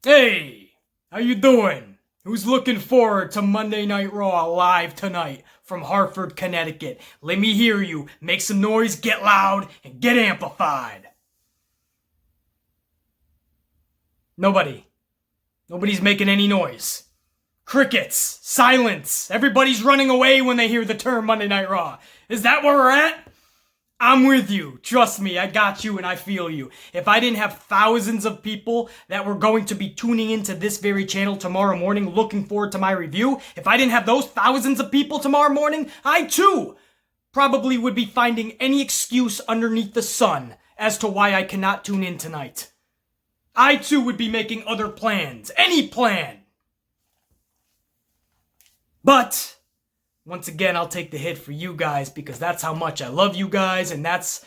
Hey, how you doing? Who's looking forward to Monday Night Raw live tonight from Hartford, Connecticut? Let me hear you. Make some noise, get loud, and get amplified. Nobody's making any noise. Crickets, silence. Everybody's running away when they hear the term Monday Night Raw. Is that where we're at? I'm with you. Trust me, I got you and I feel you. If I didn't have thousands of people that were going to be tuning into this very channel tomorrow morning looking forward to my review, if I didn't have those thousands of people tomorrow morning, I too probably would be finding any excuse underneath the sun as to why I cannot tune in tonight. I too would be making other plans. Any plan. But once again, I'll take the hit for you guys because that's how much I love you guys, and that's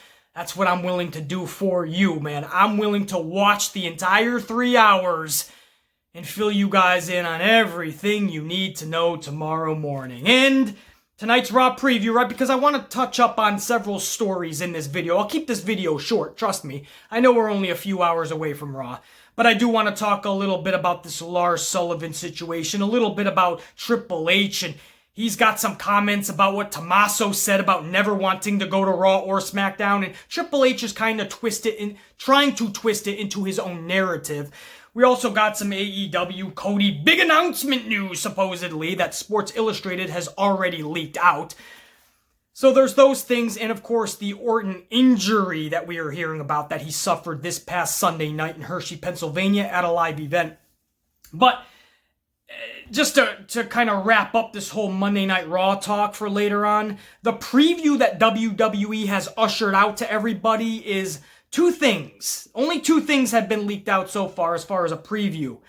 what I'm willing to do for you, man. I'm willing to watch the entire 3 hours and fill you guys in on everything you need to know tomorrow morning. And tonight's Raw preview, right? Because I want to touch up on several stories in this video. I'll keep this video short, trust me. I know we're only a few hours away from Raw. But I do want to talk a little bit about this Lars Sullivan situation, a little bit about Triple H, and he's got some comments about what Tommaso said about never wanting to go to Raw or SmackDown, and Triple H is kind of trying to twist it into his own narrative. We also got some AEW Cody big announcement news, supposedly, that Sports Illustrated has already leaked out. So there's those things, and of course the Orton injury that we are hearing about that he suffered this past Sunday night in Hershey, Pennsylvania at a live event. But just to kind of wrap up this whole Monday Night Raw talk for later on, the preview that WWE has ushered out to everybody is two things. Only two things have been leaked out so far as a preview.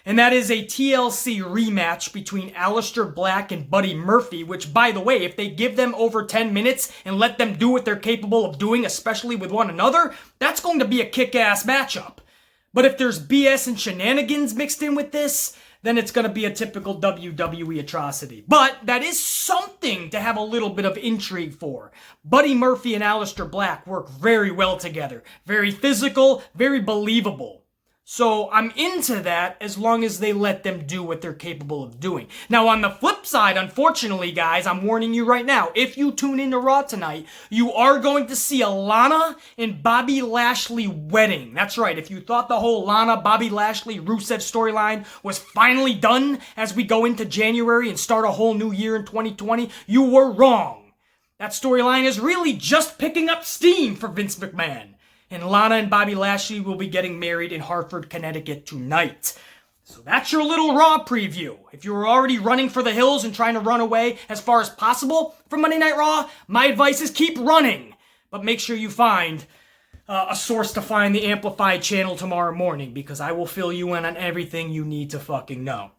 And that is a TLC rematch between Aleister Black and Buddy Murphy, which, by the way, if they give them over 10 minutes and let them do what they're capable of doing, especially with one another, that's going to be a kick-ass matchup. But if there's BS and shenanigans mixed in with this, then it's going to be a typical WWE atrocity. But that is something to have a little bit of intrigue for. Buddy Murphy and Aleister Black work very well together. Very physical, very believable. So I'm into that as long as they let them do what they're capable of doing. Now on the flip side, unfortunately guys, I'm warning you right now, if you tune into Raw tonight, you are going to see a Lana and Bobby Lashley wedding. That's right, if you thought the whole Lana, Bobby Lashley, Rusev storyline was finally done as we go into January and start a whole new year in 2020, you were wrong. That storyline is really just picking up steam for Vince McMahon. And Lana and Bobby Lashley will be getting married in Hartford, Connecticut tonight. So that's your little Raw preview. If you were already running for the hills and trying to run away as far as possible from Monday Night Raw, my advice is keep running. But make sure you find a source to find the Amplified channel tomorrow morning, because I will fill you in on everything you need to fucking know.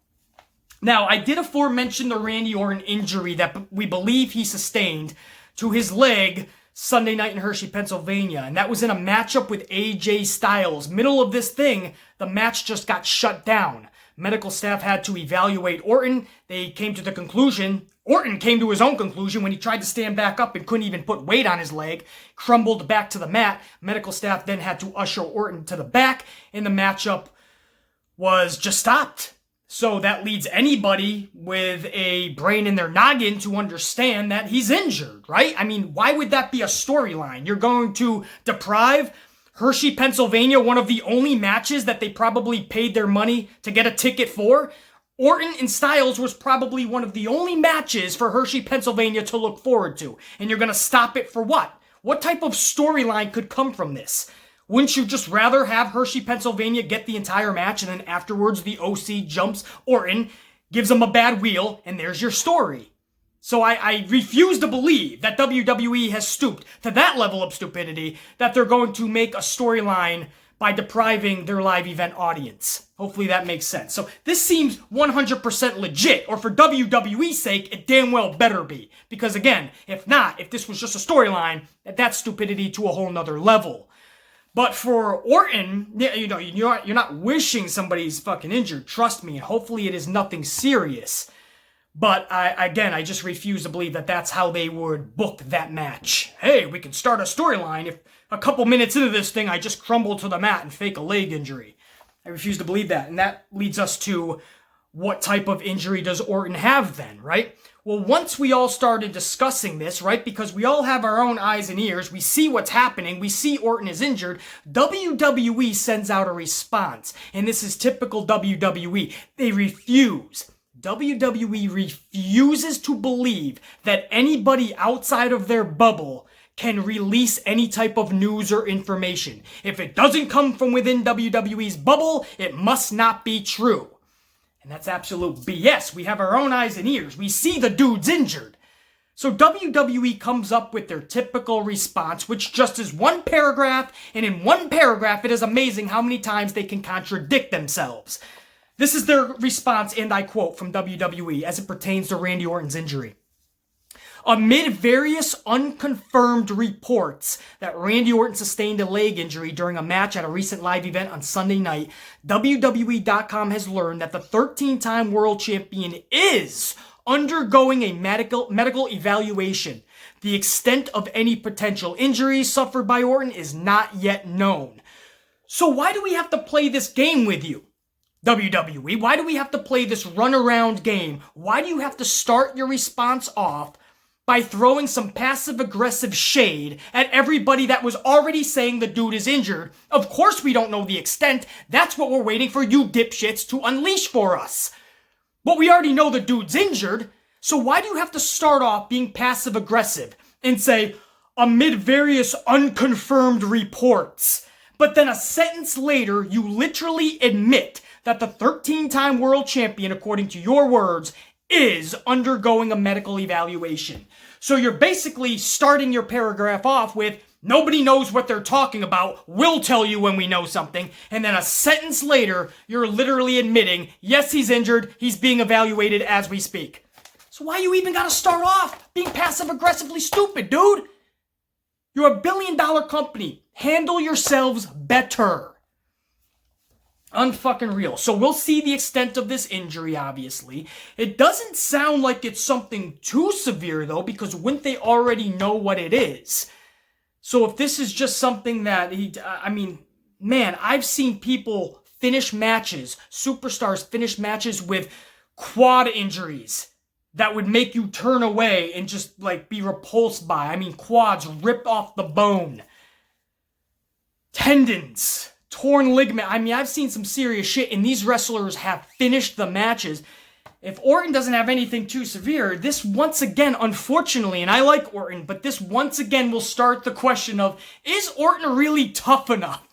Now, I did aforemention the Randy Orton injury that we believe he sustained to his leg Sunday night in Hershey, Pennsylvania, and that was in a matchup with AJ Styles. Middle of this thing, the match just got shut down. Medical staff had to evaluate Orton. They came to the conclusion, Orton came to his own conclusion when he tried to stand back up and couldn't even put weight on his leg, crumbled back to the mat. Medical staff then had to usher Orton to the back, and the matchup was just stopped. So that leads anybody with a brain in their noggin to understand that he's injured, right? I mean, why would that be a storyline? You're going to deprive Hershey, Pennsylvania, one of the only matches that they probably paid their money to get a ticket for? Orton and Styles was probably one of the only matches for Hershey, Pennsylvania to look forward to. And you're going to stop it for what? What type of storyline could come from this? Wouldn't you just rather have Hershey, Pennsylvania get the entire match and then afterwards the OC jumps Orton, gives him a bad wheel, and there's your story? So I refuse to believe that WWE has stooped to that level of stupidity that they're going to make a storyline by depriving their live event audience. Hopefully that makes sense. So this seems 100% legit, or for WWE's sake, it damn well better be. Because again, if not, if this was just a storyline, that's stupidity to a whole nother level. But for Orton, you know, you're not wishing somebody's fucking injured, trust me, and hopefully it is nothing serious. But I just refuse to believe that that's how they would book that match. Hey, we can start a storyline if a couple minutes into this thing I just crumble to the mat and fake a leg injury. I refuse to believe that. And that leads us to, what type of injury does Orton have then, right? Well, once we all started discussing this, right, because we all have our own eyes and ears, we see what's happening, we see Orton is injured, WWE sends out a response. And this is typical WWE. They refuse. WWE refuses to believe that anybody outside of their bubble can release any type of news or information. If it doesn't come from within WWE's bubble, it must not be true. And that's absolute BS. We have our own eyes and ears. We see the dude's injured. So WWE comes up with their typical response, which just is one paragraph, and in one paragraph, it is amazing how many times they can contradict themselves. This is their response, and I quote from WWE as it pertains to Randy Orton's injury. Amid various unconfirmed reports that Randy Orton sustained a leg injury during a match at a recent live event on Sunday night, WWE.com has learned that the 13-time world champion is undergoing a medical evaluation. The extent of any potential injuries suffered by Orton is not yet known. So why do we have to play this game with you, WWE? Why do we have to play this runaround game? Why do you have to start your response off by throwing some passive-aggressive shade at everybody that was already saying the dude is injured? Of course we don't know the extent. That's what we're waiting for you dipshits to unleash for us. But we already know the dude's injured, so why do you have to start off being passive-aggressive and say, amid various unconfirmed reports? But then a sentence later, you literally admit that the 13-time world champion, according to your words, is undergoing a medical evaluation. So you're basically starting your paragraph off with, nobody knows what they're talking about, we'll tell you when we know something, and then a sentence later, you're literally admitting, yes, he's injured, he's being evaluated as we speak. So why you even gotta start off being passive-aggressively stupid, dude? You're a billion-dollar company. Handle yourselves better. Unfucking real. So we'll see the extent of this injury, obviously. It doesn't sound like it's something too severe, though, because wouldn't they already know what it is? So if this is just something that man, I've seen people finish matches, superstars finish matches with quad injuries that would make you turn away and just, be repulsed by. I mean, quads ripped off the bone. Tendons. Torn ligament. I mean, I've seen some serious shit, and these wrestlers have finished the matches. If Orton doesn't have anything too severe, this once again, unfortunately, and I like Orton, but this once again will start the question of, is Orton really tough enough?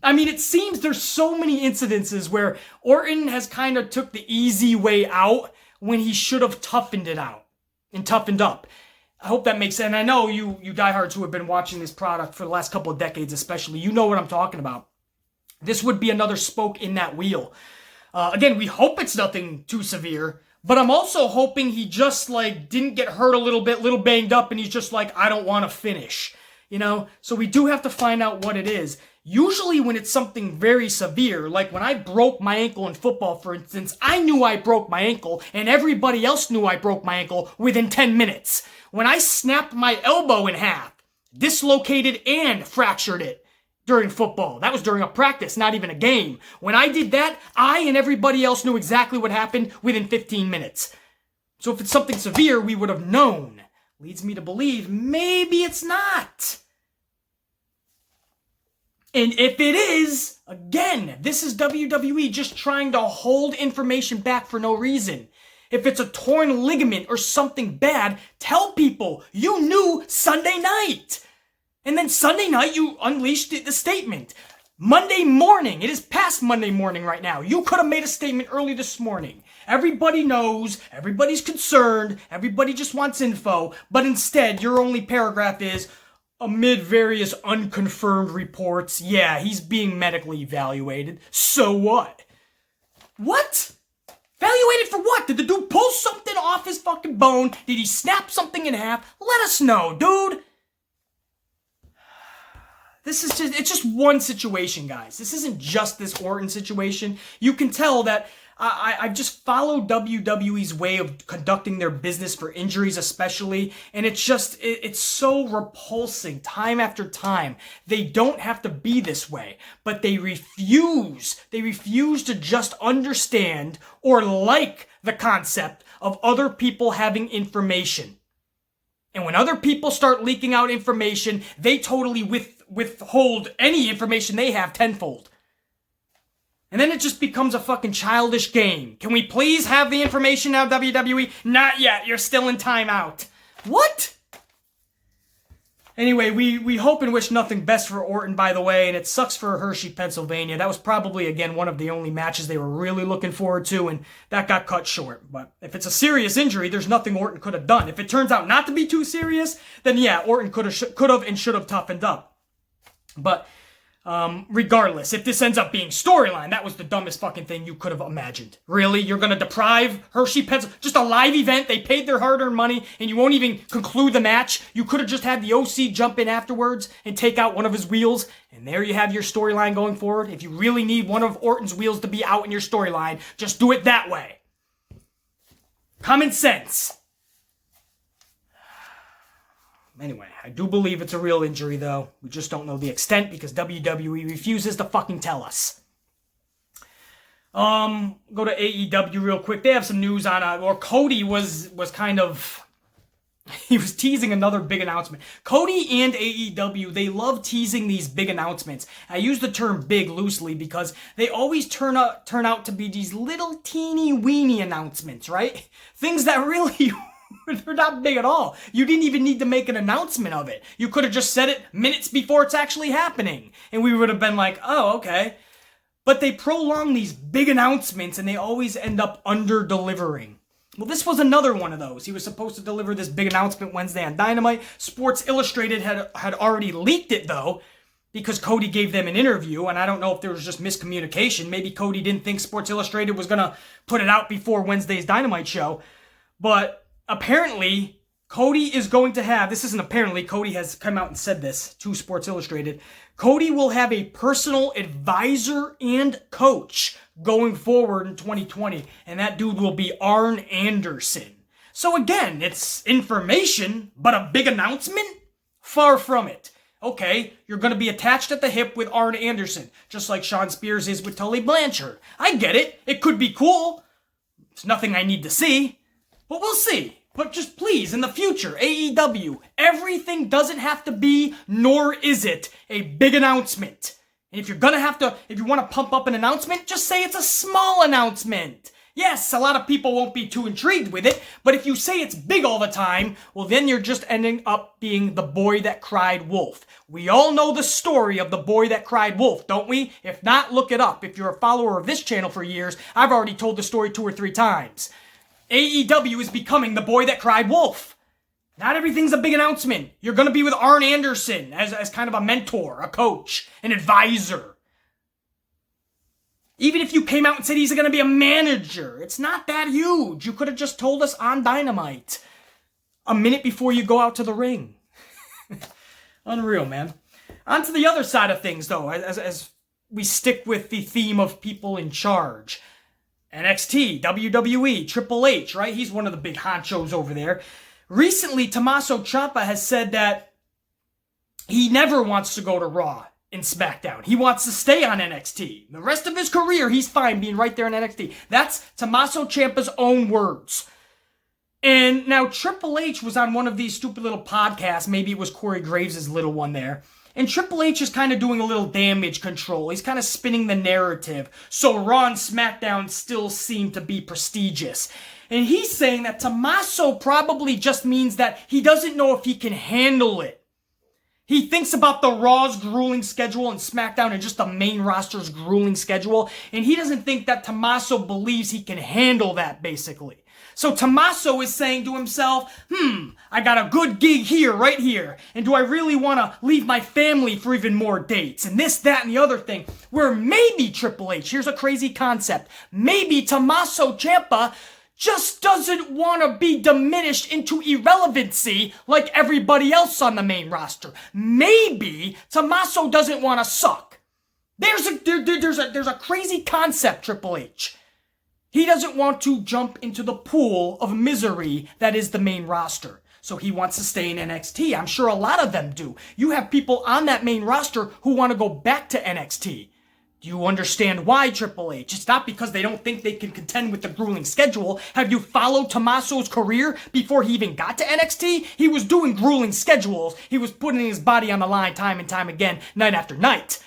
I mean, it seems there's so many incidences where Orton has kind of took the easy way out when he should have toughened it out and toughened up. I hope that makes sense. And I know you diehards who have been watching this product for the last couple of decades especially, you know what I'm talking about. This would be another spoke in that wheel. Again, we hope it's nothing too severe, but I'm also hoping he just, didn't get hurt a little bit, little banged up, and he's just I don't want to finish. So we do have to find out what it is. Usually when it's something very severe, like when I broke my ankle in football, for instance, I knew I broke my ankle, and everybody else knew I broke my ankle within 10 minutes. When I snapped my elbow in half, dislocated and fractured it during football. That was during a practice, not even a game. When I did that, I and everybody else knew exactly what happened within 15 minutes. So if it's something severe, we would have known. Leads me to believe maybe it's not. And if it is, again, this is WWE just trying to hold information back for no reason. If it's a torn ligament or something bad, tell people you knew Sunday night. And then Sunday night, you unleashed the statement. Monday morning, it is past Monday morning right now. You could have made a statement early this morning. Everybody knows, everybody's concerned, everybody just wants info, but instead, your only paragraph is, amid various unconfirmed reports, yeah, he's being medically evaluated. So what? What? Evaluated for what? Did the dude pull something off his fucking bone? Did he snap something in half? Let us know, dude. it's just one situation, guys. This isn't just this Orton situation. You can tell that I've just followed WWE's way of conducting their business for injuries especially, and it's so repulsing time after time. They don't have to be this way, but they refuse to just understand or like the concept of other people having information. And when other people start leaking out information, they totally withhold any information they have tenfold. And then it just becomes a fucking childish game. Can we please have the information now, WWE? Not yet. You're still in timeout. What? Anyway, we hope and wish nothing best for Orton, by the way, and it sucks for Hershey, Pennsylvania. That was probably, again, one of the only matches they were really looking forward to, and that got cut short. But if it's a serious injury, there's nothing Orton could have done. If it turns out not to be too serious, then yeah, Orton could have and should have toughened up. But regardless, if this ends up being storyline, that was the dumbest fucking thing you could have imagined. Really? You're gonna deprive Hershey, Pennsylvania, just a live event, they paid their hard-earned money, and you won't even conclude the match? You could have just had the OC jump in afterwards and take out one of his wheels, and there you have your storyline going forward. If you really need one of Orton's wheels to be out in your storyline, just do it that way. Common sense. Anyway, I do believe it's a real injury, though. We just don't know the extent because WWE refuses to fucking tell us. Go to AEW real quick. They have some news on, Cody was kind of, he was teasing another big announcement. Cody and AEW, they love teasing these big announcements. I use the term big loosely because they always turn out to be these little teeny weeny announcements, right? Things that really... they're not big at all. You didn't even need to make an announcement of it. You could have just said it minutes before it's actually happening. And we would have been like, oh, okay. But they prolong these big announcements and they always end up under-delivering. Well, this was another one of those. He was supposed to deliver this big announcement Wednesday on Dynamite. Sports Illustrated had already leaked it, though, because Cody gave them an interview, and I don't know if there was just miscommunication. Maybe Cody didn't think Sports Illustrated was going to put it out before Wednesday's Dynamite show. But apparently, Cody is going to have, this isn't apparently, Cody has come out and said this to Sports Illustrated, Cody will have a personal advisor and coach going forward in 2020, and that dude will be Arn Anderson. So again, it's information, but a big announcement? Far from it. Okay, you're going to be attached at the hip with Arn Anderson, just like Shawn Spears is with Tully Blanchard. I get it. It could be cool. It's nothing I need to see, but we'll see. But just please, in the future, AEW, everything doesn't have to be, nor is it, a big announcement. And if you're gonna if you want to pump up an announcement, just say it's a small announcement. Yes, a lot of people won't be too intrigued with it, but if you say it's big all the time, well then you're just ending up being the boy that cried wolf. We all know the story of the boy that cried wolf, don't we? If not, look it up. If you're a follower of this channel for years, I've already told the story 2 or 3 times. AEW is becoming the boy that cried wolf. Not everything's a big announcement. You're going to be with Arn Anderson as kind of a mentor, a coach, an advisor. Even if you came out and said he's going to be a manager, it's not that huge. You could have just told us on Dynamite a minute before you go out to the ring. Unreal, man. On to the other side of things, though, as we stick with the theme of people in charge. NXT, WWE, Triple H, right? He's one of the big honchos over there. Recently, Tommaso Ciampa has said that he never wants to go to Raw and SmackDown. He wants to stay on NXT. The rest of his career, he's fine being right there in NXT. That's Tommaso Ciampa's own words. And now Triple H was on one of these stupid little podcasts. Maybe it was Corey Graves' little one there. And Triple H is kind of doing a little damage control. He's kind of spinning the narrative. So Raw and SmackDown still seem to be prestigious. And he's saying that Tommaso probably just means that he doesn't know if he can handle it. He thinks about the Raw's grueling schedule and SmackDown and just the main roster's grueling schedule. And he doesn't think that Tommaso believes he can handle that, basically. So Tommaso is saying to himself, I got a good gig here, right here. And do I really want to leave my family for even more dates? And this, that, and the other thing. Where maybe Triple H, here's a crazy concept. Maybe Tommaso Ciampa just doesn't want to be diminished into irrelevancy like everybody else on the main roster. Maybe Tommaso doesn't want to suck. There's a crazy concept, Triple H. He doesn't want to jump into the pool of misery that is the main roster. So he wants to stay in NXT. I'm sure a lot of them do. You have people on that main roster who want to go back to NXT. Do you understand why, Triple H? It's not because they don't think they can contend with the grueling schedule. Have you followed Tommaso's career before he even got to NXT? He was doing grueling schedules. He was putting his body on the line time and time again, night after night.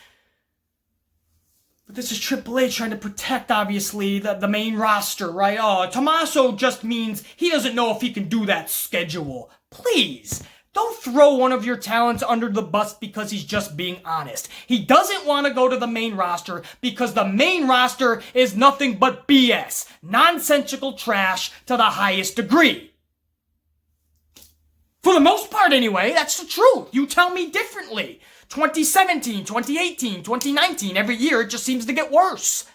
But this is Triple H trying to protect, obviously, the main roster, right? Oh, Tommaso just means he doesn't know if he can do that schedule. Please. Don't throw one of your talents under the bus because he's just being honest. He doesn't want to go to the main roster because the main roster is nothing but BS. Nonsensical trash to the highest degree. For the most part, anyway, that's the truth. You tell me differently. 2017, 2018, 2019, every year it just seems to get worse.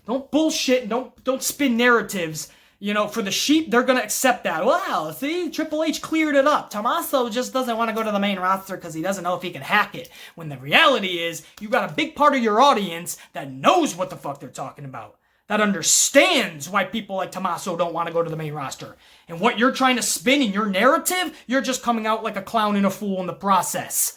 Don't bullshit, don't spin narratives. You know, for the sheep, they're going to accept that. Wow, see, Triple H cleared it up. Tommaso just doesn't want to go to the main roster because he doesn't know if he can hack it. When the reality is, you got a big part of your audience that knows what the fuck they're talking about. That understands why people like Tommaso don't want to go to the main roster. And what you're trying to spin in your narrative, you're just coming out like a clown and a fool in the process.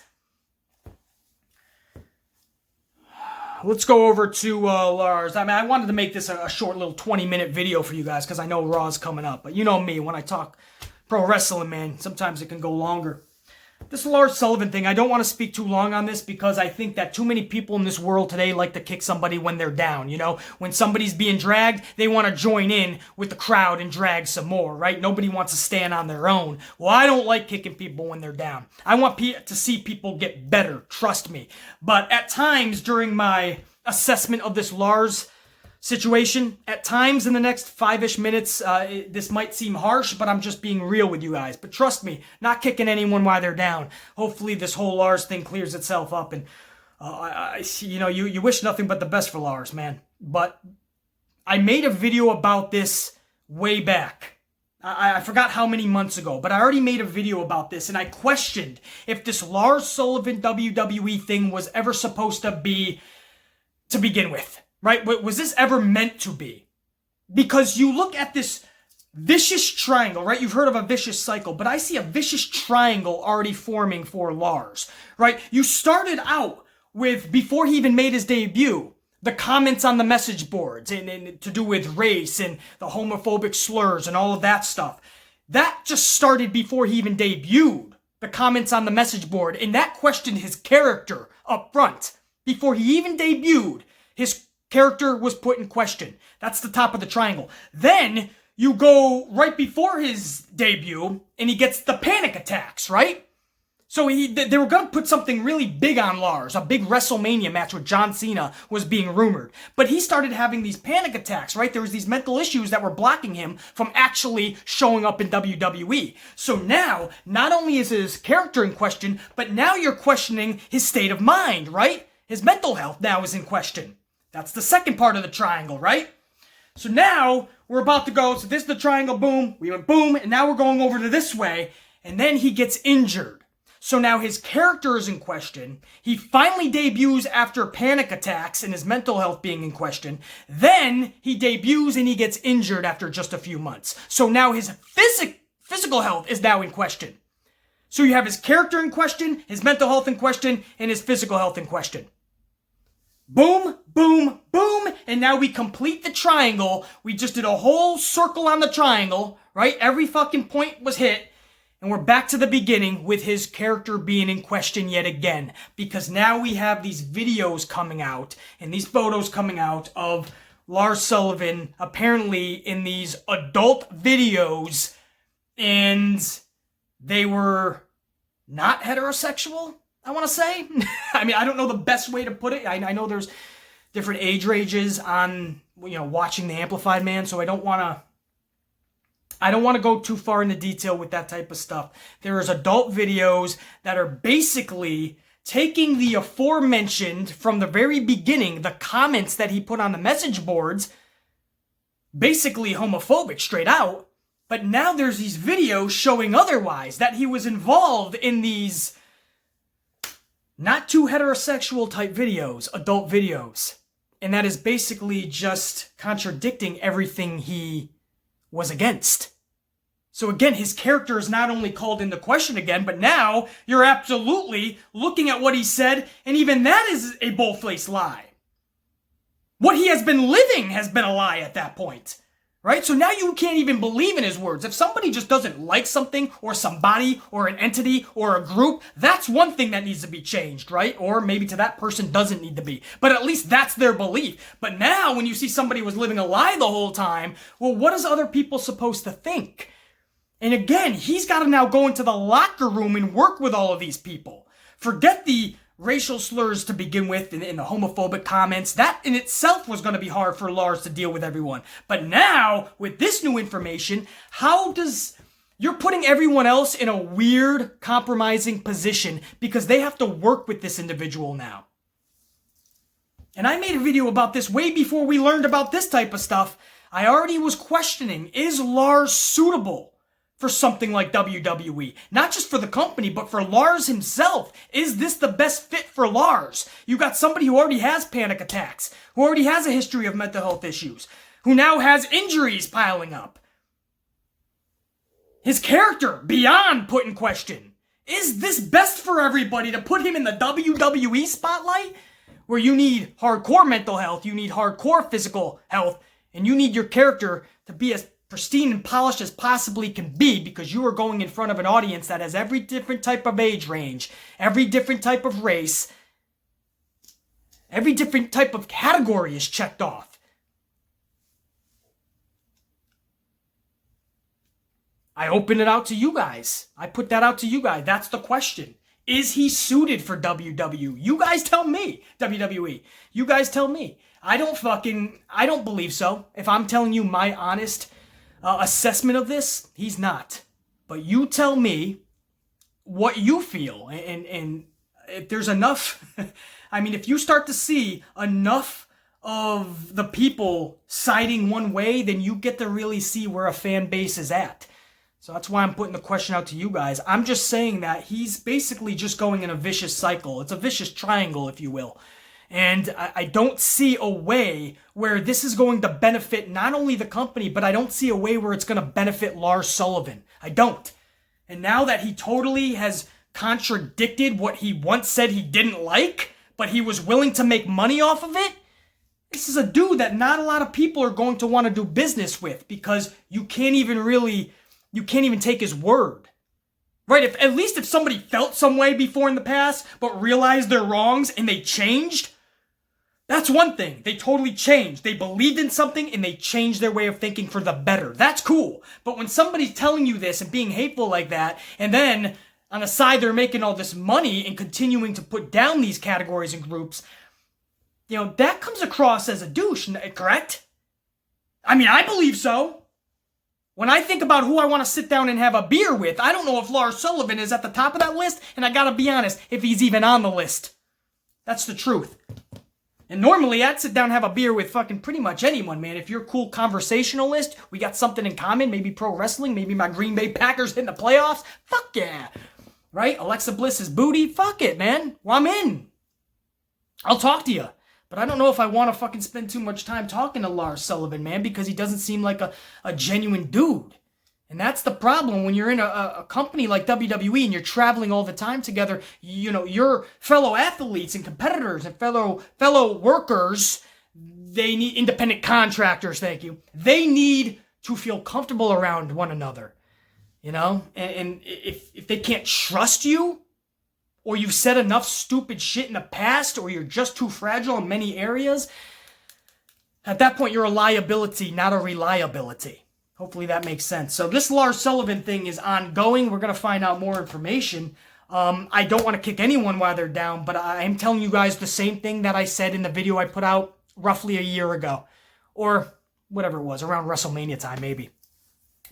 Let's go over to Lars. I mean, I wanted to make this a short little 20-minute video for you guys because I know Raw's coming up. But you know me, when I talk pro wrestling, man, sometimes it can go longer. This Lars Sullivan thing, I don't want to speak too long on this because I think that too many people in this world today like to kick somebody when they're down, you know? When somebody's being dragged, they want to join in with the crowd and drag some more, right? Nobody wants to stand on their own. Well, I don't like kicking people when they're down. I want to see people get better, trust me. But at times during my assessment of this Lars situation, at times in the next 5-ish minutes, this might seem harsh, but I'm just being real with you guys. But trust me, not kicking anyone while they're down. Hopefully this whole Lars thing clears itself up, and you know, you wish nothing but the best for Lars, man. But I made a video about this way back. I forgot how many months ago, but I already made a video about this, and I questioned if this Lars Sullivan WWE thing was ever supposed to be to begin with. Right? Was this ever meant to be? Because you look at this vicious triangle, right? You've heard of a vicious cycle, but I see a vicious triangle already forming for Lars, right? You started out with, before he even made his debut, the comments on the message boards and to do with race and the homophobic slurs and all of that stuff. That just started before he even debuted, the comments on the message board, and that questioned his character up front. Before he even debuted, his character was put in question. That's the top of the triangle. Then you go right before his debut and he gets the panic attacks, right? So they were going to put something really big on Lars. A big WrestleMania match with John Cena was being rumored. But he started having these panic attacks, right? There was these mental issues that were blocking him from actually showing up in WWE. So now, not only is his character in question, but now you're questioning his state of mind, right? His mental health now is in question. That's the second part of the triangle, right? So now we're about to go, so this is the triangle, boom, we went boom, and now we're going over to this way, and then he gets injured. So now his character is in question. He finally debuts after panic attacks and his mental health being in question. Then he debuts and he gets injured after just a few months. So now his physical health is now in question. So you have his character in question, his mental health in question, and his physical health in question. Boom, boom, boom, and now we complete the triangle. We just did a whole circle on the triangle, right? Every fucking point was hit, and we're back to the beginning with his character being in question yet again. Because now we have these videos coming out, and these photos coming out of Lars Sullivan apparently in these adult videos, and they were not heterosexual, I want to say. I mean, I don't know the best way to put it. I know there's different age ranges on, you know, watching the Amplified Man, so I don't want to go too far into detail with that type of stuff. There is adult videos that are basically taking the aforementioned from the very beginning, the comments that he put on the message boards, basically homophobic straight out. But now there's these videos showing otherwise, that he was involved in these not too heterosexual type videos, adult videos. And that is basically just contradicting everything he was against. So again, his character is not only called into question again, but now you're absolutely looking at what he said, and even that is a bold-faced lie. What he has been living has been a lie at that point, right? So now you can't even believe in his words. If somebody just doesn't like something or somebody or an entity or a group, that's one thing that needs to be changed, right? Or maybe to that person doesn't need to be. But at least that's their belief. But now when you see somebody was living a lie the whole time, well, what is other people supposed to think? And again, he's got to now go into the locker room and work with all of these people. Forget the racial slurs to begin with and the homophobic comments. That in itself was going to be hard for Lars to deal with everyone. But now, with this new information, you're putting everyone else in a weird, compromising position because they have to work with this individual now. And I made a video about this way before we learned about this type of stuff. I already was questioning, is Lars suitable for something like WWE? Not just for the company, but for Lars himself. Is this the best fit for Lars? You got somebody who already has panic attacks, who already has a history of mental health issues, who now has injuries piling up. His character, beyond put in question. Is this best for everybody to put him in the WWE spotlight? Where you need hardcore mental health, you need hardcore physical health, and you need your character to be as pristine and polished as possibly can be, because you are going in front of an audience that has every different type of age range, every different type of race, every different type of category is checked off. I open it out to you guys. I put that out to you guys. That's the question. Is he suited for WWE? You guys tell me. WWE. You guys tell me. I don't believe so. If I'm telling you my honest assessment of this, he's not. But you tell me what you feel, and if there's enough, I mean, if you start to see enough of the people siding one way, then you get to really see where a fan base is at. So that's why I'm putting the question out to you guys. I'm just saying that he's basically just going in a vicious cycle. It's a vicious triangle, if you will. And I don't see a way where this is going to benefit not only the company, but I don't see a way where it's going to benefit Lars Sullivan. I don't. And now that he totally has contradicted what he once said he didn't like, but he was willing to make money off of it, this is a dude that not a lot of people are going to want to do business with, because you can't even take his word. Right? At least if somebody felt some way before in the past, but realized their wrongs and they changed, that's one thing. They totally changed. They believed in something and they changed their way of thinking for the better. That's cool. But when somebody's telling you this and being hateful like that, and then on the side they're making all this money and continuing to put down these categories and groups, that comes across as a douche, correct? I mean, I believe so. When I think about who I want to sit down and have a beer with, I don't know if Lars Sullivan is at the top of that list, and I gotta be honest, if he's even on the list. That's the truth. And normally, I'd sit down and have a beer with fucking pretty much anyone, man. If you're a cool conversationalist, we got something in common, maybe pro wrestling, maybe my Green Bay Packers hitting the playoffs, fuck yeah. Right? Alexa Bliss's booty, fuck it, man. Well, I'm in. I'll talk to you. But I don't know if I want to fucking spend too much time talking to Lars Sullivan, man, because he doesn't seem like a genuine dude. And that's the problem when you're in a company like WWE and you're traveling all the time together. Your fellow athletes and competitors and fellow workers, they need independent contractors, thank you. They need to feel comfortable around one another, And if they can't trust you, or you've said enough stupid shit in the past, or you're just too fragile in many areas, at that point you're a liability, not a reliability. Hopefully that makes sense. So this Lars Sullivan thing is ongoing. We're going to find out more information. I don't want to kick anyone while they're down, but I am telling you guys the same thing that I said in the video I put out roughly a year ago. Or whatever it was, around WrestleMania time maybe.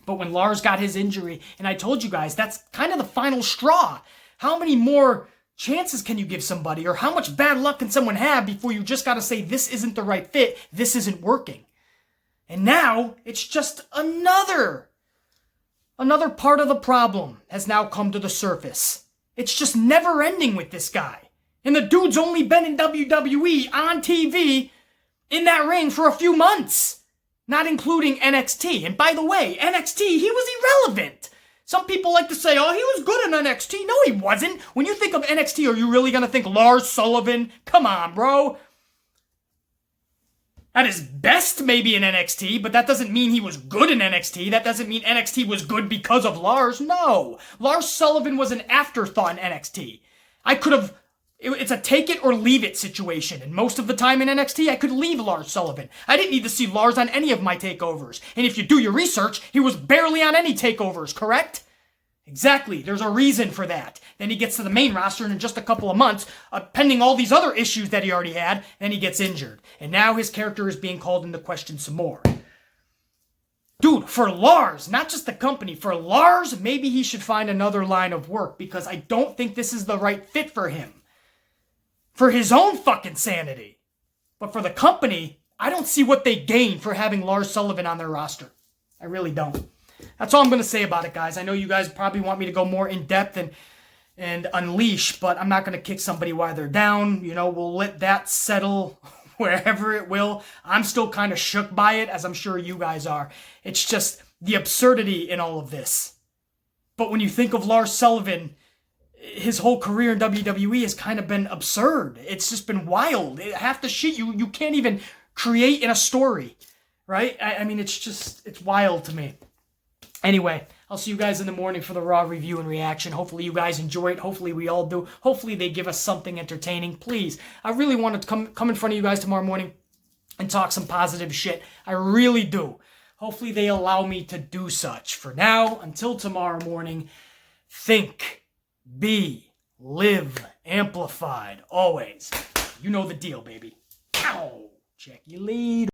But when Lars got his injury, and I told you guys, that's kind of the final straw. How many more chances can you give somebody? Or how much bad luck can someone have before you just got to say, this isn't the right fit, this isn't working? And now it's just another part of the problem has now come to the surface. It's just never ending with this guy. And the dude's only been in WWE on TV in that ring for a few months, not including NXT. And by the way, NXT, he was irrelevant. Some people like to say, oh, he was good in NXT. No, he wasn't. When you think of NXT, are you really going to think Lars Sullivan? Come on, bro. At his best, maybe in NXT, but that doesn't mean he was good in NXT. That doesn't mean NXT was good because of Lars. No. Lars Sullivan was an afterthought in NXT. It's a take it or leave it situation. And most of the time in NXT, I could leave Lars Sullivan. I didn't need to see Lars on any of my takeovers. And if you do your research, he was barely on any takeovers, correct? Exactly. There's a reason for that. Then he gets to the main roster and in just a couple of months, pending all these other issues that he already had, then he gets injured. And now his character is being called into question some more. Dude, for Lars, not just the company, for Lars, maybe he should find another line of work because I don't think this is the right fit for him. For his own fucking sanity. But for the company, I don't see what they gain for having Lars Sullivan on their roster. I really don't. That's all I'm going to say about it, guys. I know you guys probably want me to go more in depth and unleash, but I'm not going to kick somebody while they're down. You know, we'll let that settle wherever it will. I'm still kind of shook by it, as I'm sure you guys are. It's just the absurdity in all of this. But when you think of Lars Sullivan, his whole career in WWE has kind of been absurd. It's just been wild. Half the shit you can't even create in a story, right? I mean, it's wild to me. Anyway, I'll see you guys in the morning for the Raw review and reaction. Hopefully you guys enjoy it. Hopefully we all do. Hopefully they give us something entertaining. Please, I really want to come in front of you guys tomorrow morning and talk some positive shit. I really do. Hopefully they allow me to do such. For now, until tomorrow morning, think, be, live, amplified, always. You know the deal, baby. Ow! Check your lead.